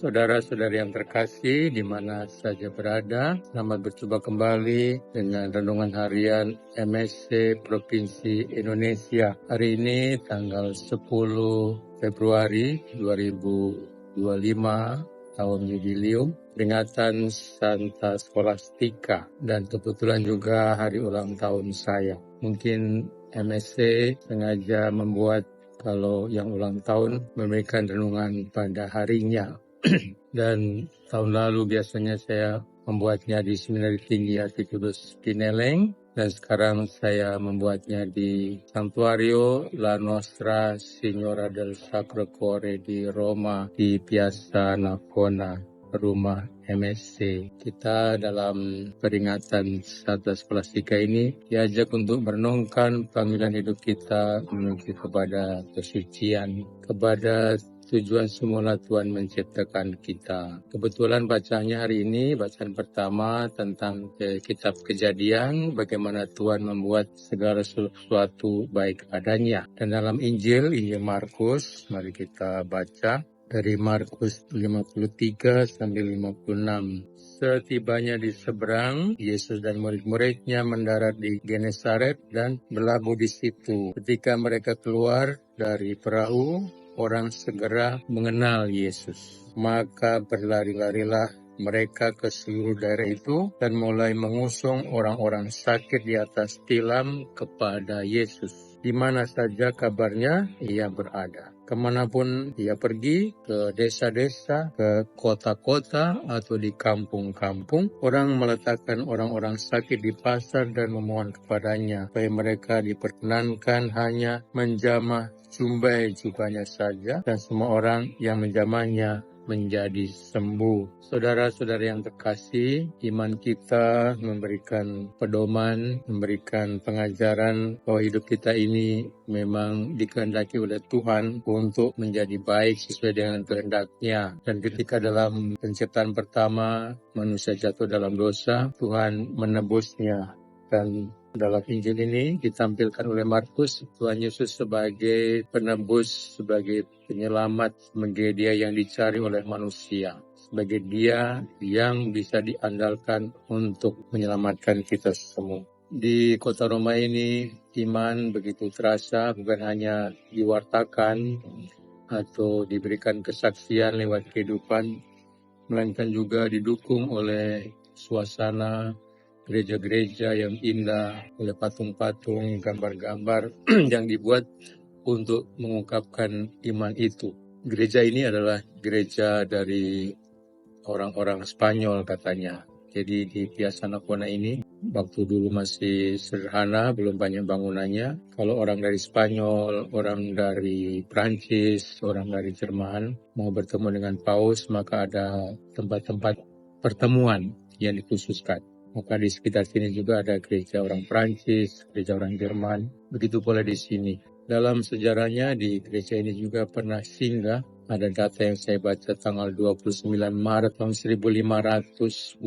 Saudara-saudari yang terkasih, di mana saja berada, selamat berjumpa kembali dengan Renungan Harian MSC Provinsi Indonesia. Hari ini tanggal 10 Februari 2025, tahun jubilium, peringatan Santa Scholastica, dan kebetulan juga hari ulang tahun saya. Mungkin MSC sengaja membuat kalau yang ulang tahun memberikan renungan pada harinya. Dan tahun lalu biasanya saya membuatnya di Seminari Tinggi Atticus Pineleng, dan sekarang saya membuatnya di Santuario La Nostra Signora del Sacro Cuore di Roma, di Piazza Navona, rumah MSC. Kita dalam peringatan Santa Scholastica ini diajak untuk merenungkan panggilan hidup kita menuju kepada kesucian, kepada tujuan semula Tuhan menciptakan kita. Kebetulan bacanya hari ini, bacaan pertama tentang kitab Kejadian, bagaimana Tuhan membuat segala sesuatu baik adanya. Dan dalam Injil Markus, mari kita baca dari Markus 53 sampai 56. Setibanya di seberang, Yesus dan murid-muridnya mendarat di Genesaret dan berlabuh di situ. Ketika mereka keluar dari perahu, orang segera mengenal Yesus. Maka berlari-larilah mereka ke seluruh daerah itu dan mulai mengusung orang-orang sakit di atas tilam kepada Yesus. Di mana saja kabarnya ia berada. Kemanapun ia pergi, ke desa-desa, ke kota-kota, atau di kampung-kampung, orang meletakkan orang-orang sakit di pasar dan memohon kepadanya, supaya mereka diperkenankan hanya menjamah jumbai jubahnya saja, dan semua orang yang menjamahnya menjadi sembuh. Saudara-saudara yang terkasih, iman kita memberikan pedoman, memberikan pengajaran bahwa hidup kita ini memang dikehendaki oleh Tuhan untuk menjadi baik sesuai dengan kehendak-Nya. Dan ketika dalam penciptaan pertama manusia jatuh dalam dosa, Tuhan menebusnya. Dan dalam Injil ini ditampilkan oleh Markus, Tuhan Yesus sebagai penebus, sebagai penyelamat, sebagai Dia yang dicari oleh manusia, sebagai Dia yang bisa diandalkan untuk menyelamatkan kita semua. Di kota Roma ini, iman begitu terasa, bukan hanya diwartakan atau diberikan kesaksian lewat kehidupan, melainkan juga didukung oleh suasana gereja-gereja yang indah, oleh patung-patung, gambar-gambar yang dibuat untuk mengungkapkan iman itu. Gereja ini adalah gereja dari orang-orang Spanyol katanya. Jadi di Piazza Navona ini, waktu dulu masih sederhana, belum banyak bangunannya. Kalau orang dari Spanyol, orang dari Prancis, orang dari Jerman mau bertemu dengan Paus, maka ada tempat-tempat pertemuan yang dikhususkan. Maka di sekitar sini juga ada gereja orang Prancis, gereja orang Jerman, begitu pula di sini. Dalam sejarahnya di gereja ini juga pernah singgah, ada data yang saya baca tanggal 29 Maret tahun 1523,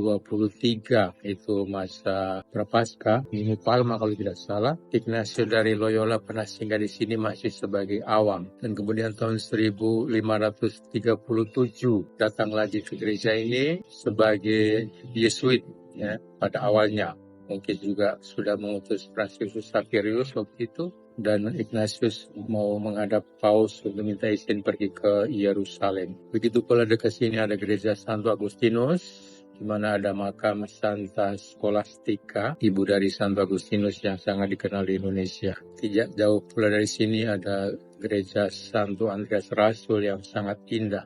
itu masa Prapaskah, Minggu Palma kalau tidak salah. Ignatius dari Loyola pernah singgah di sini masih sebagai awam. Dan kemudian tahun 1537 datang lagi ke gereja ini sebagai Yesuit. Ya, pada awalnya mungkin juga sudah mengutus Franciscus Xaverius waktu itu, dan Ignatius mau menghadap Paus untuk minta izin pergi ke Yerusalem. Begitu pula dekat sini ada gereja Santo Agustinus, di mana ada makam Santa Scholastica, ibu dari Santo Agustinus yang sangat dikenal di Indonesia. Tidak jauh pula dari sini ada gereja Santo Andreas Rasul yang sangat indah.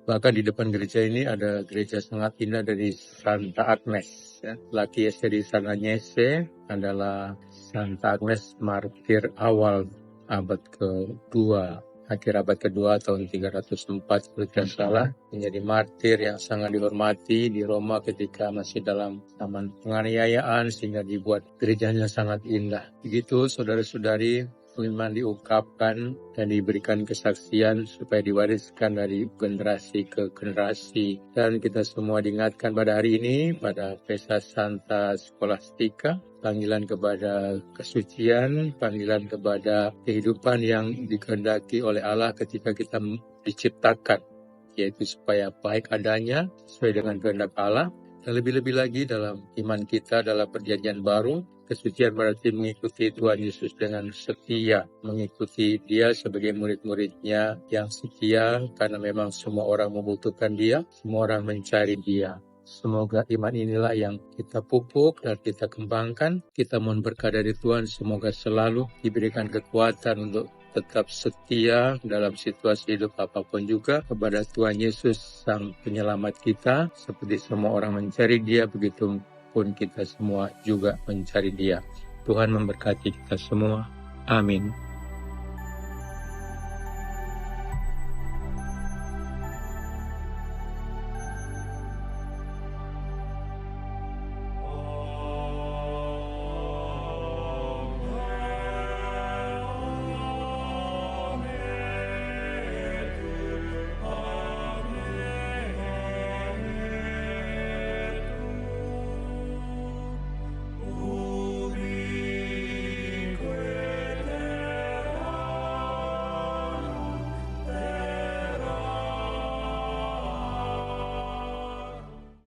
Bahkan di depan gereja ini ada gereja sangat indah dari Santa Agnes. Ya. Laki di San Agnese adalah Santa Agnes martir awal abad kedua, akhir abad kedua tahun 304 kalau tidak salah, menjadi martir yang sangat dihormati di Roma ketika masih dalam zaman penganiayaan, sehingga dibuat gerejanya sangat indah. Begitu saudara-saudari, iman diungkapkan dan diberikan kesaksian supaya diwariskan dari generasi ke generasi. Dan kita semua diingatkan pada hari ini, pada Pesta Santa Scholastica, panggilan kepada kesucian, panggilan kepada kehidupan yang dikehendaki oleh Allah ketika kita diciptakan. yaitu supaya baik adanya sesuai dengan kehendak Allah. Dan lebih-lebih lagi dalam iman kita dalam perjanjian baru, kesucian berarti mengikuti Tuhan Yesus dengan setia, mengikuti Dia sebagai murid-muridnya yang setia, karena memang semua orang membutuhkan Dia, semua orang mencari Dia. Semoga iman inilah yang kita pupuk dan kita kembangkan. Kita mohon berkah dari Tuhan, semoga selalu diberikan kekuatan untuk tetap setia dalam situasi hidup apapun juga kepada Tuhan Yesus, Sang Penyelamat kita. Seperti semua orang mencari Dia, begitu pun kita semua juga mencari Dia. Tuhan memberkati kita semua. Amin.